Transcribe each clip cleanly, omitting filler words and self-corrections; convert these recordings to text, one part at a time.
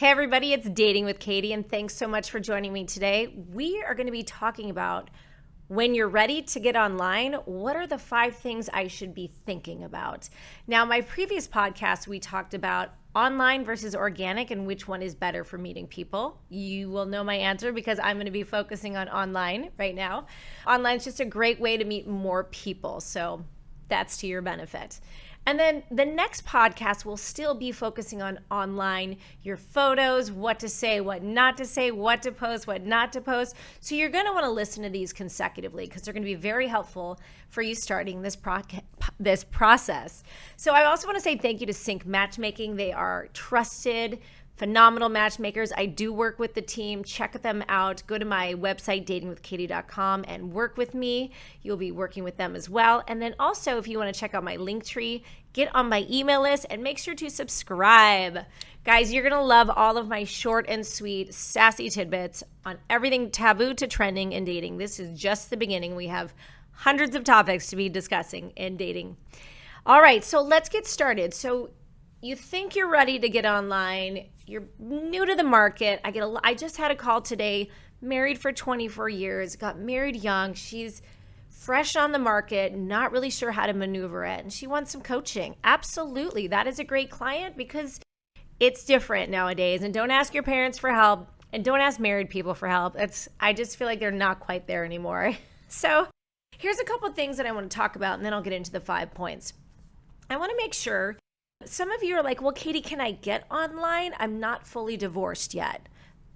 Hey everybody, it's Dating with Katy, and thanks so much for joining me today. We are going to be talking about when you're ready to get online, what are the 5 things I should be thinking about? Now, my previous podcast, we talked about online versus organic and which one is better for meeting people. You will know my answer because I'm going to be focusing on online right now. Online is just a great way to meet more people, so that's to your benefit. And then the next podcast will still be focusing on online, your photos, what to say, what not to say, what to post, what not to post. So you're going to want to listen to these consecutively because they're going to be very helpful for you starting this process. So I also want to say thank you to Sync Matchmaking. They are trusted, phenomenal matchmakers. I do work with the team. Check them out. Go to my website, datingwithkaty.com, and work with me. You'll be working with them as well. And then also, if you want to check out my Linktree, get on my email list and make sure to subscribe. Guys, you're going to love all of my short and sweet, sassy tidbits on everything taboo to trending in dating. This is just the beginning. We have hundreds of topics to be discussing in dating. All right, so let's get started. So you think you're ready to get online, you're new to the market. I just had a call today, married for 24 years, got married young. She's fresh on the market, not really sure how to maneuver it, and she wants some coaching. Absolutely. That is a great client because it's different nowadays. And don't ask your parents for help, and don't ask married people for help. I just feel like they're not quite there anymore. So here's a couple of things that I want to talk about, and then I'll get into the 5 points. I want to make sure. Some of you are like, well, Katy, can I get online? I'm not fully divorced yet.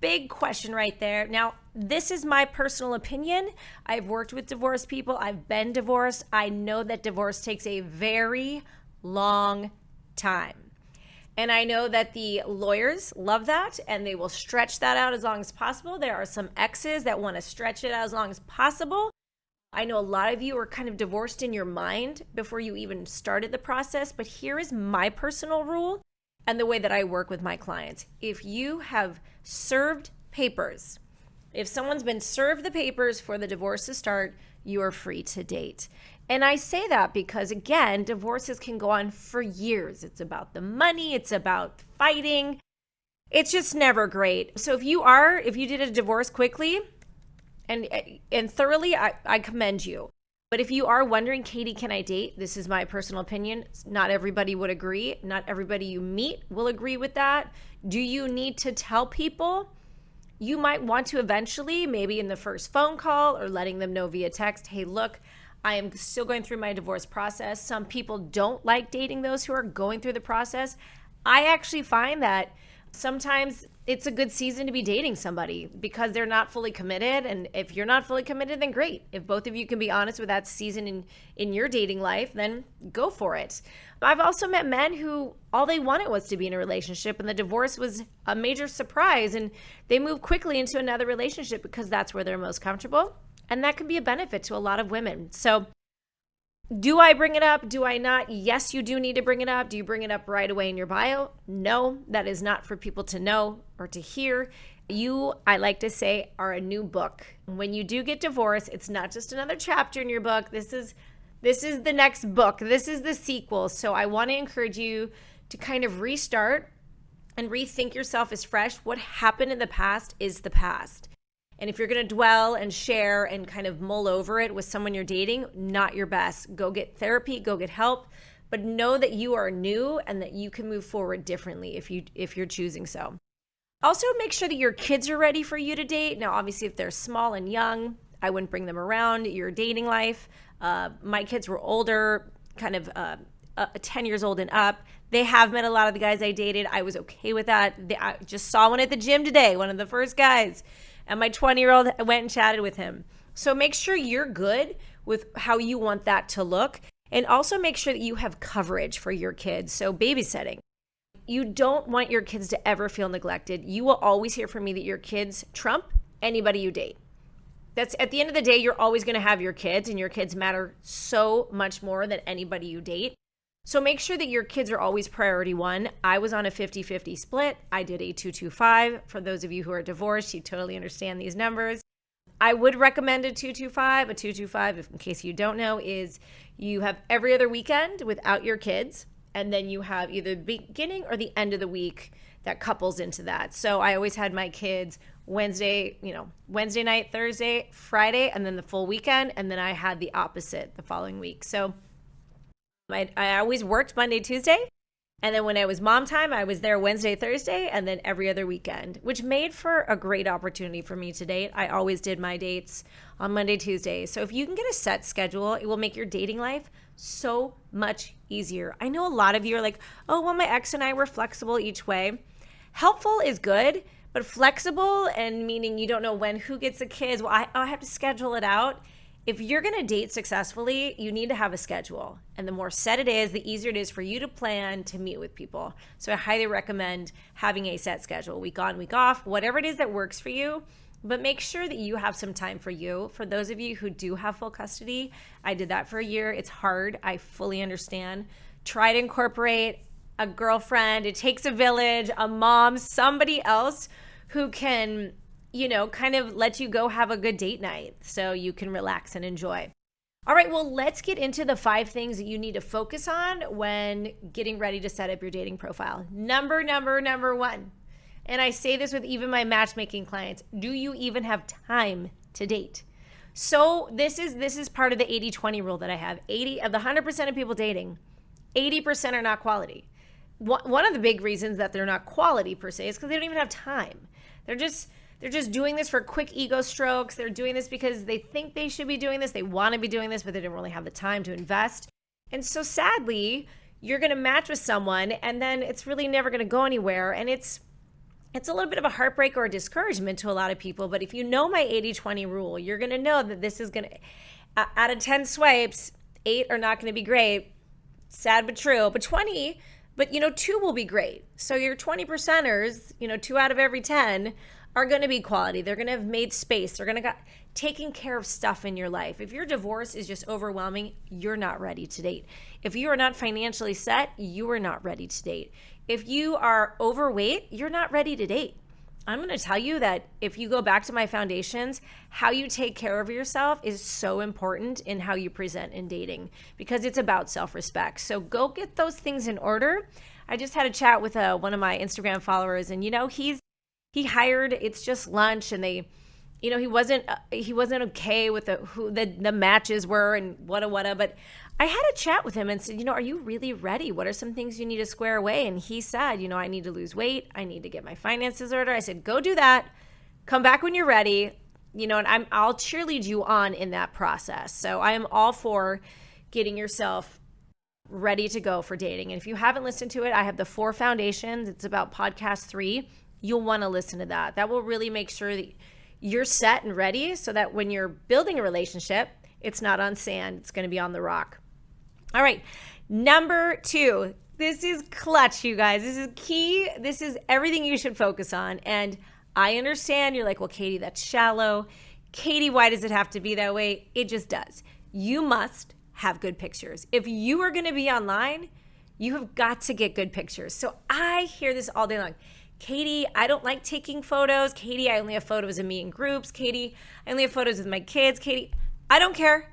Big question right there. Now, this is my personal opinion. I've worked with divorced people. I've been divorced. I know that divorce takes a very long time. And I know that the lawyers love that and they will stretch that out as long as possible. There are some exes that want to stretch it out as long as possible. I know a lot of you are kind of divorced in your mind before you even started the process, but here is my personal rule and the way that I work with my clients. If you have served papers, if someone's been served the papers for the divorce to start, you are free to date. And I say that because, again, divorces can go on for years. It's about the money, it's about fighting. It's just never great. So if you did a divorce quickly, and thoroughly, I commend you. But if you are wondering, Katy, can I date? This is my personal opinion. Not everybody would agree. Not everybody you meet will agree with that. Do you need to tell people? You might want to eventually, maybe in the first phone call or letting them know via text, hey, look, I am still going through my divorce process. Some people don't like dating those who are going through the process. I actually find that sometimes it's a good season to be dating somebody because they're not fully committed. And if you're not fully committed, then great. If both of you can be honest with that season in your dating life, then go for it. I've also met men who all they wanted was to be in a relationship, and the divorce was a major surprise, and they moved quickly into another relationship because that's where they're most comfortable. And that can be a benefit to a lot of women. So do I bring it up? Do I not? Yes, you do need to bring it up. Do you bring it up right away in your bio? No, that is not for people to know or to hear. You, I like to say, are a new book. When you do get divorced, it's not just another chapter in your book. This is the next book. This is the sequel. So I want to encourage you to kind of restart and rethink yourself as fresh. What happened in the past is the past. And if you're going to dwell and share and kind of mull over it with someone you're dating, not your best. Go get therapy, go get help, but know that you are new and that you can move forward differently if you're choosing so. Also, make sure that your kids are ready for you to date. Now, obviously, if they're small and young, I wouldn't bring them around your dating life. My kids were older, kind of 10 years old and up. They have met a lot of the guys I dated. I was okay with that. I just saw one at the gym today, one of the first guys. And my 20-year-old went and chatted with him. So make sure you're good with how you want that to look. And also make sure that you have coverage for your kids. So babysitting. You don't want your kids to ever feel neglected. You will always hear from me that your kids trump anybody you date. That's at the end of the day, you're always going to have your kids, and your kids matter so much more than anybody you date. So make sure that your kids are always priority one. I was on a 50-50 split. I did a 2-2-5. For those of you who are divorced, you totally understand these numbers. I would recommend a 2-2-5. A 2-2-5, if in case you don't know, is you have every other weekend without your kids, and then you have either the beginning or the end of the week that couples into that. So I always had my kids Wednesday night, Thursday, Friday, and then the full weekend. And then I had the opposite the following week. So I always worked Monday, Tuesday. And then when it was mom time, I was there Wednesday, Thursday, and then every other weekend, which made for a great opportunity for me to date. I always did my dates on Monday, Tuesday. So if you can get a set schedule, it will make your dating life so much easier. I know a lot of you are like, oh, well, my ex and I were flexible each way. Helpful is good, but flexible and meaning you don't know when who gets the kids. Well, I have to schedule it out. If you're going to date successfully, you need to have a schedule. And the more set it is, the easier it is for you to plan to meet with people. So I highly recommend having a set schedule, week on, week off, whatever it is that works for you. But make sure that you have some time for you. For those of you who do have full custody, I did that for a year. It's hard. I fully understand. Try to incorporate a girlfriend. It takes a village, a mom, somebody else who can, kind of let you go have a good date night so you can relax and enjoy. All right, well, let's get into the 5 things that you need to focus on when getting ready to set up your dating profile. Number 1. And I say this with even my matchmaking clients. Do you even have time to date? So this is part of the 80-20 rule that I have. 80 of the 100% of people dating, 80% are not quality. One of the big reasons that they're not quality per se is because they don't even have time. They're just doing this for quick ego strokes. They're doing this because they think they should be doing this. They want to be doing this, but they don't really have the time to invest. And so sadly, you're going to match with someone and then it's really never going to go anywhere. And it's a little bit of a heartbreak or a discouragement to a lot of people. But if you know my 80-20 rule, you're going to know that this is going to, out of 10 swipes, 8 are not going to be great. Sad but true. But 20, 2 will be great. So your 20%ers, 2 out of every 10 are going to be quality. They're going to have made space. They're going to taking care of stuff in your life. If your divorce is just overwhelming, you're not ready to date. If you are not financially set, you are not ready to date. If you are overweight, you're not ready to date. I'm going to tell you that if you go back to my foundations, how you take care of yourself is so important in how you present in dating because it's about self-respect. So go get those things in order. I just had a chat with one of my Instagram followers and, he hired It's Just Lunch and they, he wasn't okay with who the matches were and whata, but I had a chat with him and said, are you really ready? What are some things you need to square away? And he said, I need to lose weight. I need to get my finances in order. I said, go do that. Come back when you're ready. And I'll cheerlead you on in that process. So I am all for getting yourself ready to go for dating. And if you haven't listened to it, I have the 4 foundations. It's about podcast 3. You'll want to listen to that. That will really make sure that you're set and ready so that when you're building a relationship, it's not on sand. It's going to be on the rock. All right. Number 2. This is clutch, you guys. This is key. This is everything you should focus on. And I understand you're like, well, Katy, that's shallow. Katy, why does it have to be that way? It just does. You must have good pictures. If you are going to be online, you have got to get good pictures. So I hear this all day long. Katy, I don't like taking photos. Katy, I only have photos of me in groups. Katy, I only have photos with my kids. Katy, I don't care.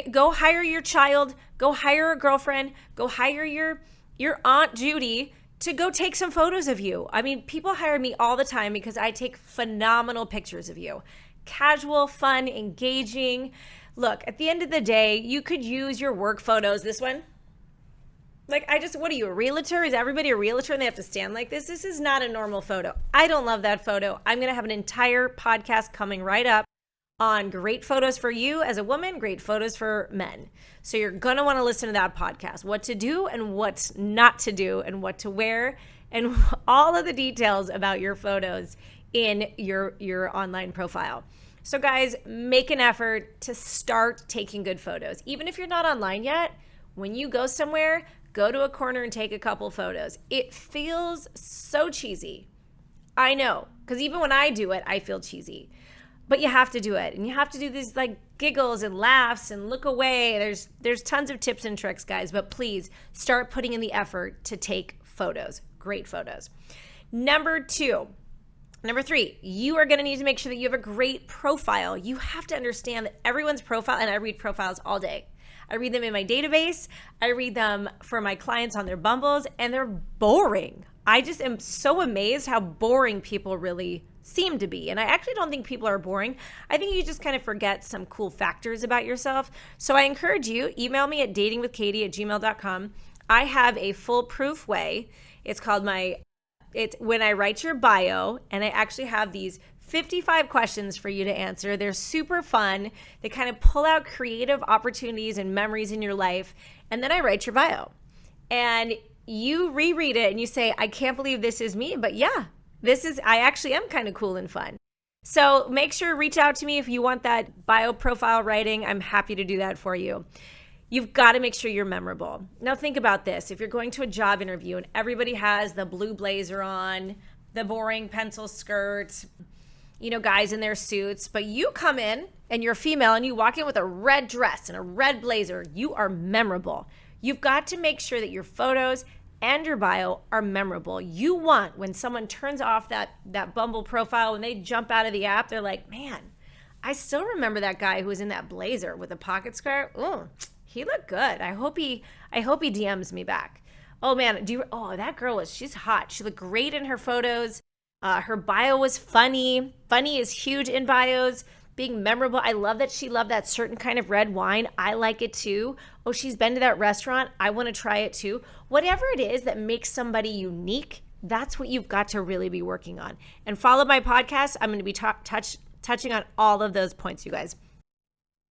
Go hire your child. Go hire a girlfriend. Go hire your Aunt Judy to go take some photos of you. I mean, people hire me all the time because I take phenomenal pictures of you. Casual, fun, engaging. Look, at the end of the day, you could use your work photos. This one. What are you, a realtor? Is everybody a realtor and they have to stand like this? This is not a normal photo. I don't love that photo. I'm going to have an entire podcast coming right up on great photos for you as a woman, great photos for men. So you're going to want to listen to that podcast, what to do and what not to do and what to wear and all of the details about your photos in your online profile. So guys, make an effort to start taking good photos. Even if you're not online yet, when you go somewhere, go to a corner and take a couple photos. It feels so cheesy. I know, because even when I do it, I feel cheesy. But you have to do it. And you have to do these giggles and laughs and look away. There's tons of tips and tricks, guys. But please start putting in the effort to take photos. Great photos. Number 3, you are going to need to make sure that you have a great profile. You have to understand that everyone's profile, and I read profiles all day. I read them in my database. I read them for my clients on their Bumbles, and they're boring. I just am so amazed how boring people really seem to be. And I actually don't think people are boring. I think you just kind of forget some cool factors about yourself. So I encourage you, email me at datingwithkaty@gmail.com. I have a foolproof way. It's called it's when I write your bio, and I actually have these 55 questions for you to answer. They're super fun. They kind of pull out creative opportunities and memories in your life. And then I write your bio. And you reread it and you say, I can't believe this is me. But yeah, I actually am kind of cool and fun. So make sure to reach out to me if you want that bio profile writing. I'm happy to do that for you. You've got to make sure you're memorable. Now think about this. If you're going to a job interview and everybody has the blue blazer on, the boring pencil skirt, guys in their suits, but you come in and you're female and you walk in with a red dress and a red blazer, you are memorable. You've got to make sure that your photos and your bio are memorable. You want, when someone turns off that Bumble profile, when they jump out of the app, they're like, man, I still remember that guy who was in that blazer with a pocket square. Oh, he looked good. I hope he DMs me back. Oh man, that girl she's hot. She looked great in her photos. Her bio was funny. Funny is huge in bios. Being memorable. I love that she loved that certain kind of red wine. I like it too. Oh, she's been to that restaurant. I want to try it too. Whatever it is that makes somebody unique, that's what you've got to really be working on. And follow my podcast. I'm going to be touching on all of those points, you guys.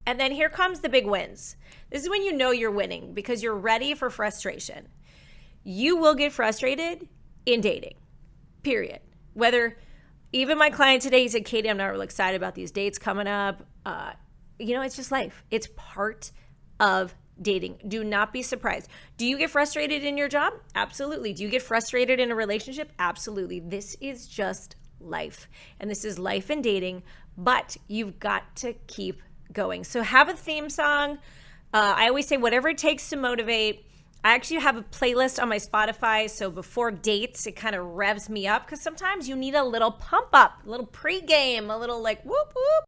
And then here comes the big wins. This is when you know you're winning because you're ready for frustration. You will get frustrated in dating, period. Whether even my client today, he said, Katy, I'm not really excited about these dates coming up. It's just life. It's part of dating. Do not be surprised. Do you get frustrated in your job? Absolutely. Do you get frustrated in a relationship? Absolutely. This is just life. And this is life in dating, but you've got to keep going. So have a theme song. I always say whatever it takes to motivate. I actually have a playlist on my Spotify, so before dates, it kind of revs me up because sometimes you need a little pump up, a little pregame, a little like whoop whoop.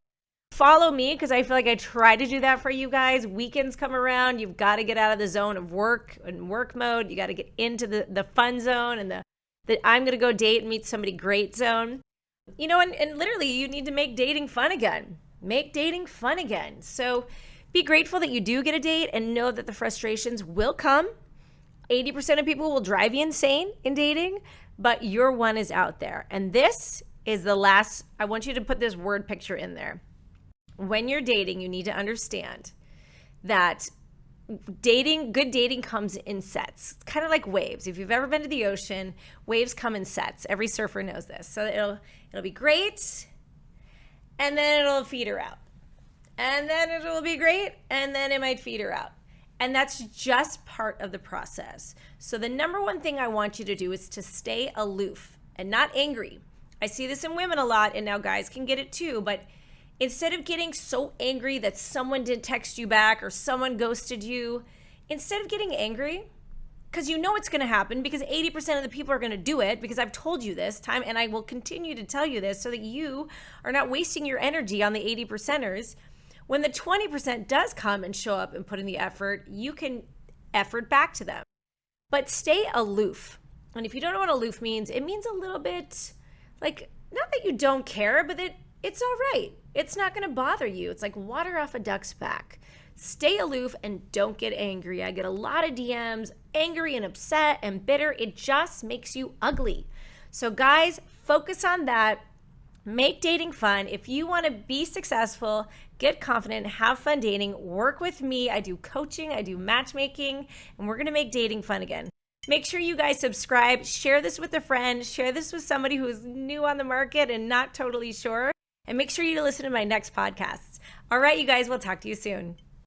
Follow me because I feel like I try to do that for you guys. Weekends come around, you've got to get out of the zone of work and work mode. You got to get into the fun zone and the I'm going to go date and meet somebody great zone. And literally you need to make dating fun again. Make dating fun again. So be grateful that you do get a date and know that the frustrations will come. 80% of people will drive you insane in dating, but your one is out there. And this is the last, I want you to put this word picture in there. When you're dating, you need to understand that good dating comes in sets. It's kind of like waves. If you've ever been to the ocean, waves come in sets. Every surfer knows this. So it'll be great, and then it'll feed her out. And then it'll be great, and then it might feed her out. And that's just part of the process. So the number one thing I want you to do is to stay aloof and not angry. I see this in women a lot, and now guys can get it too, but instead of getting so angry that someone didn't text you back or someone ghosted you, instead of getting angry, because you know it's going to happen because 80% of the people are going to do it because I've told you this time and I will continue to tell you this so that you are not wasting your energy on the 80%ers. When the 20% does come and show up and put in the effort, you can effort back to them. But stay aloof. And if you don't know what aloof means, it means a little bit like, not that you don't care, but it's all right. It's not going to bother you. It's like water off a duck's back. Stay aloof and don't get angry. I get a lot of DMs, angry and upset and bitter. It just makes you ugly. So guys, focus on that. Make dating fun. If you want to be successful, get confident, have fun dating, work with me. I do coaching, I do matchmaking, and we're going to make dating fun again. Make sure you guys subscribe, share this with a friend, share this with somebody who is new on the market and not totally sure, and make sure you listen to my next podcast. All right, you guys, we'll talk to you soon.